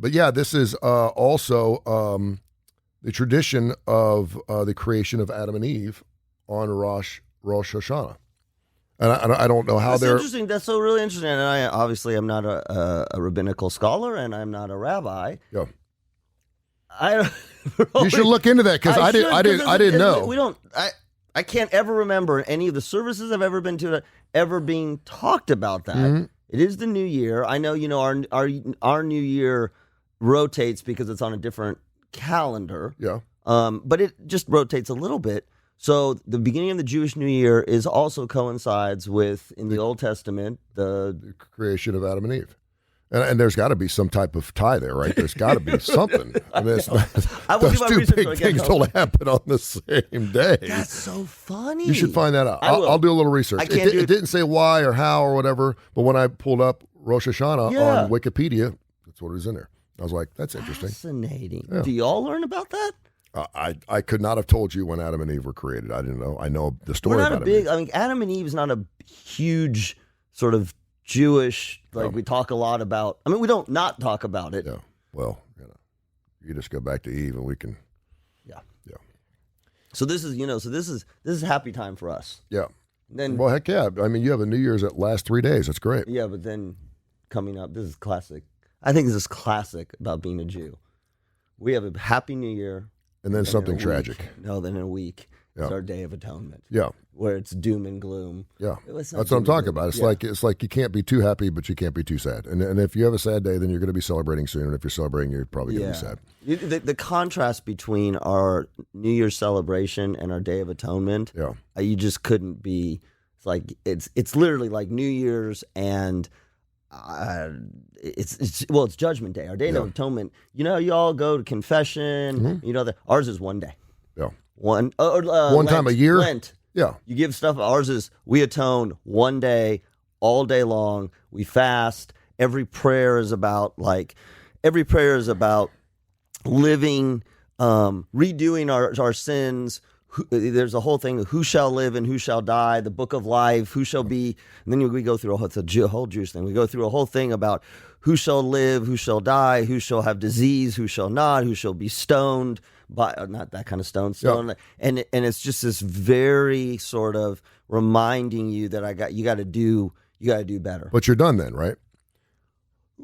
But yeah, this is also the tradition of the creation of Adam and Eve on Rosh Hashanah. And I don't know how That's they're interesting. That's so really interesting. And I obviously am not a rabbinical scholar, and I'm not a rabbi. Yeah. You should look into that because I didn't know. We don't. I can't ever remember any of the services I've ever been to ever being talked about that. Mm-hmm. It is the new year. I know. Our new year rotates because it's on a different calendar. Yeah. But it just rotates a little bit. So the beginning of the Jewish New Year is also coincides with, in the Old Testament, the creation of Adam and Eve. And there's got to be some type of tie there, right? There's got to be something. I mean, those two big things don't happen on the same day. That's so funny. You should find that out. I'll do a little research. It didn't say why or how or whatever, but when I pulled up Rosh Hashanah on Wikipedia, that's what it was in there. I was like, that's interesting. Fascinating. Yeah. Do you all learn about that? I could not have told you when Adam and Eve were created. I didn't know. I know the story about Adam and Eve. Adam and Eve is not a huge sort of Jewish, we talk a lot about. I mean, we don't not talk about it. Yeah. Well, you just go back to Eve and we can. Yeah. Yeah. So this is, this is happy time for us. Yeah. Then, well, heck yeah. I mean, you have a New Year's that last 3 days. That's great. Yeah, but then coming up, this is classic. I think this is classic about being a Jew. We have a happy New Year. And then something tragic. No, then in a week, it's our Day of Atonement. Yeah. Where it's doom and gloom. Yeah. That's what I'm talking about. It's like you can't be too happy, but you can't be too sad. And if you have a sad day, then you're going to be celebrating soon. And if you're celebrating, you're probably going to be sad. The contrast between our New Year's celebration and our Day of Atonement, you just couldn't be. It's like it's literally like New Year's and. It's Judgment Day. Our Day of Atonement. You all go to confession. Mm-hmm. Ours is one day. Yeah. One Lent, time a year. Lent. Yeah. You give stuff. Ours is we atone one day, all day long. We fast. Every prayer is about living, redoing our sins. There's a whole thing of who shall live and who shall die, the book of life, who shall be, and then we go through it's a whole Jewish thing. We go through a whole thing about who shall live, who shall die, who shall have disease, who shall not, who shall be stoned by, not that kind of stone, and it's just this very sort of reminding you that you got to do better. But you're done then, right?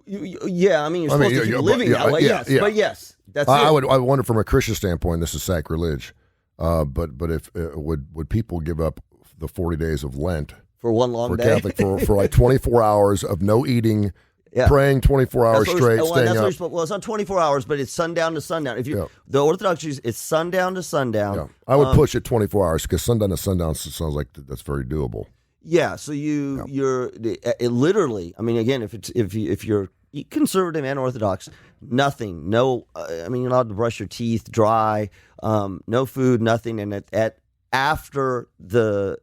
Yeah, I mean, you're supposed to keep living that way. Yes, but yes, that's it. I wonder from a Christian standpoint, this is sacrilege. But if would people give up the 40 days of Lent for one long day? Catholic for like 24 hours of no eating, praying 24 hours straight, staying up? Well, it's not 24 hours, but it's sundown to sundown. If you the Orthodox Jews, it's sundown to sundown. Yeah. I would push it 24 hours because sundown to sundown sounds like that's very doable. Yeah. So you're literally. I mean, again, if you're conservative and Orthodox, nothing. No, I mean, you're allowed to brush your teeth dry. No food, nothing. And after the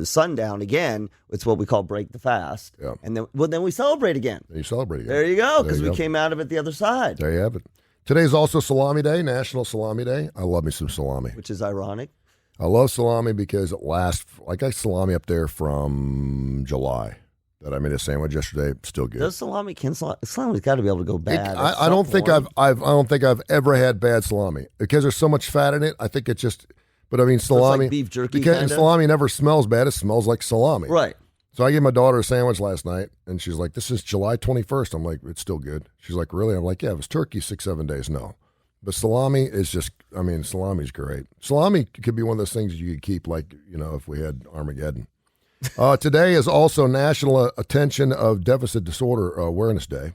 sundown again, it's what we call break the fast. Yeah. And then we celebrate again. You celebrate again. There you go, because we came out of it the other side. There you have it. Today's also Salami Day, National Salami Day. I love me some salami. Which is ironic. I love salami because it lasts. I got salami up there from July. That I made a sandwich yesterday, still good. Does salami's got to be able to go bad. I don't think I've ever had bad salami because there's so much fat in it. I think it's just. But I mean, salami, like beef jerky, because salami never smells bad. It smells like salami, right? So I gave my daughter a sandwich last night, and she's like, "This is July 21st." I'm like, "It's still good." She's like, "Really?" I'm like, "Yeah, it was turkey 6-7 days." No, but salami is just. I mean, salami's great. Salami could be one of those things you could keep, like if we had Armageddon. Today is also National Attention of Deficit Disorder Awareness Day.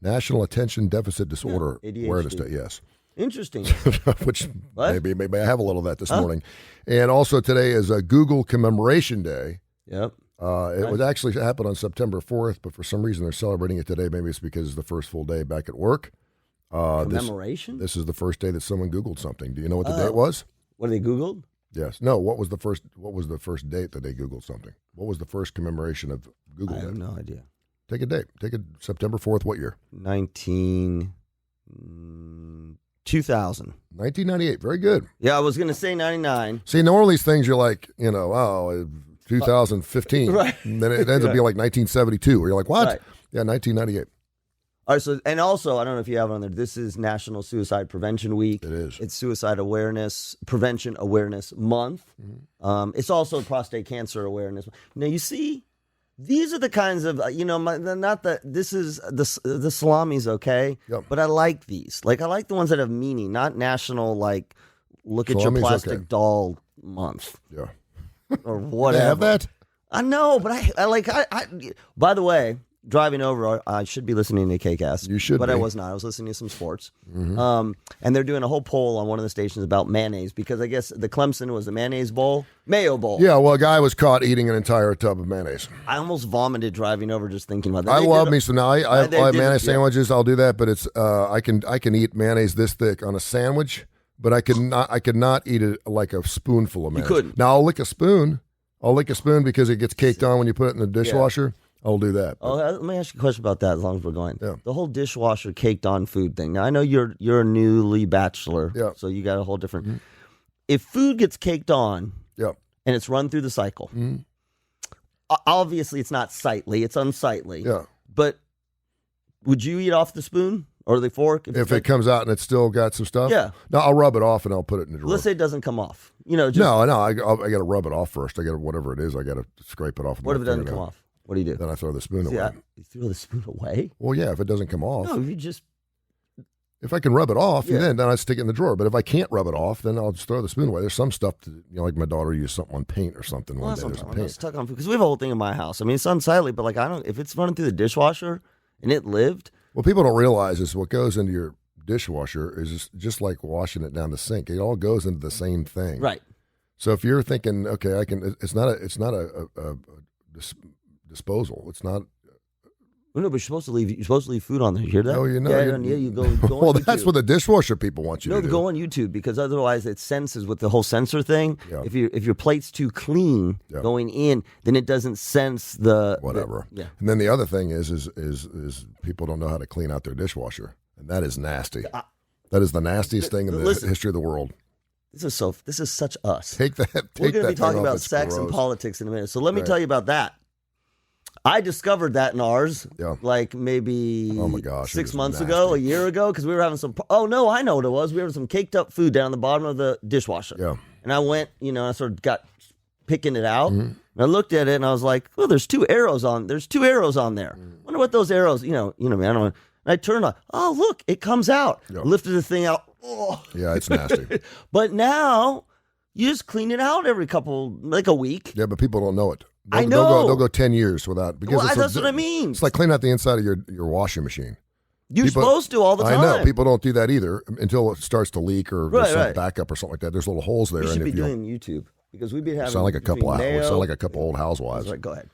National Attention Deficit Disorder Awareness Day, yes. Interesting. Which maybe I have a little of that this morning. And also today is a Google Commemoration Day. Yep. It would actually happen on September 4th, but for some reason they're celebrating it today. Maybe it's because it's the first full day back at work. Commemoration? This is the first day that someone Googled something. Do you know what the date was? What they Googled? Yes. No. What was the first date that they Googled something? What was the first commemoration of Google? I have no idea. Take a date. Take it September 4th. What year? 2000. 1998. Very good. Yeah, I was going to say 99. See, normally these things you're like, 2015. Right. And then it ends up being like 1972. Where you're like, what? Right. Yeah, 1998. All right, so and also, I don't know if you have it on there. This is National Suicide Prevention Week. It is. It's Suicide Prevention Awareness Month. It's also Prostate Cancer Awareness. Now you see, these are the kinds of this is the salami's okay, Yep. but I like these. Like I like the ones that have meaning, not national. Like look at your Salami's plastic okay. doll month Yeah. or They whatever. have that? I know, but I like. By the way, driving over, I should be listening to KCast. You should but be. I was not. I was listening to some sports. And they're doing a whole poll on one of the stations about mayonnaise because I guess the Clemson was the mayonnaise bowl, Mayo Bowl. Yeah, well, a guy was caught eating an entire tub of mayonnaise. I almost vomited driving over just thinking about that. I They love did- me some. Now, I have They did- mayonnaise yeah. sandwiches. I'll do that, but it's I can eat mayonnaise this thick on a sandwich, but I could not eat it like a spoonful of mayonnaise. couldn't. Now I'll lick a spoon. Because it gets caked on when you put it in the dishwasher. I'll do that. Oh, let me ask you a question about that. As long as we're going, Yeah. the whole dishwasher caked on food thing. Now I know you're a newly bachelor, Yeah. so you got a whole different. If food gets caked on Yeah. and it's run through the cycle, obviously it's not sightly; it's unsightly. Yeah. But would you eat off the spoon or the fork If it comes out and it's still got some stuff, Yeah. No, I'll rub it off and I'll put it in the drawer. let's say it doesn't come off? Just, No, I got to rub it off first. I got to whatever it is. I got to scrape it off. with What my if it doesn't fingernail. come off? What do you do? Then I throw the spoon away. You throw the spoon away? Well, yeah, if it doesn't come off, No, you just if I can rub it off, Yeah. then I stick it in the drawer. But if I can't rub it off, then I'll just throw the spoon away. There's some stuff that, like my daughter used something on paint or something well, one that's day. what There's I'm a talking about. paint. Stuck on food because we have a whole thing in my house. I mean, it's unsightly, but like I don't. If it's running through the dishwasher and it lived, What people don't realize is what goes into your dishwasher is just like washing it down the sink. It all goes into the same thing. right? So if you're thinking, okay, I can. It's not a disposal. It's not. Well, no, but you're supposed to leave food on there. You hear that? Oh, you know, Yeah, you- you go. Well, on that's YouTube. what the dishwasher people want you No, to do. go on YouTube because otherwise it senses with the whole sensor thing. Yeah. If your plate's too clean Yeah. going in, then it doesn't sense the Whatever. yeah. And then the other thing is people don't know how to clean out their dishwasher, and that is nasty. That is the nastiest thing in the Listen. history of the world. This is such us. Take that. We're Take going to that be talking thing off. about It's sex and gross. politics in a minute. So let me Right. tell you about that. I discovered that in ours, Yeah. like maybe Oh my gosh, it 6 was months nasty. ago, a year ago, because we were having some. Oh no, I know what it was. We were having some caked up food down the bottom of the dishwasher. Yeah. And I went, I sort of got picking it out, Mm-hmm. and I looked at it, and I was like, "Oh, there's two arrows on. There's two arrows on there. Wonder what those arrows. Me. I don't know. And I turned on. Oh, look, it comes out. Yeah. Lifted the thing out. Oh. Yeah, it's nasty. But now you just clean it out every like a week. Yeah, but people don't know it. I They'll know. go 10 years without. Because Well, it's that's what I mean. It's like cleaning out the inside of your washing machine. You're People- supposed to all the time. I know people don't do that either until it starts to leak or there's Right, some right. backup or something like that. There's little holes there. You should and be if you doing YouTube because we've been having. sound like a couple between we Mayo- sound like a couple old That's housewives. right. Go ahead.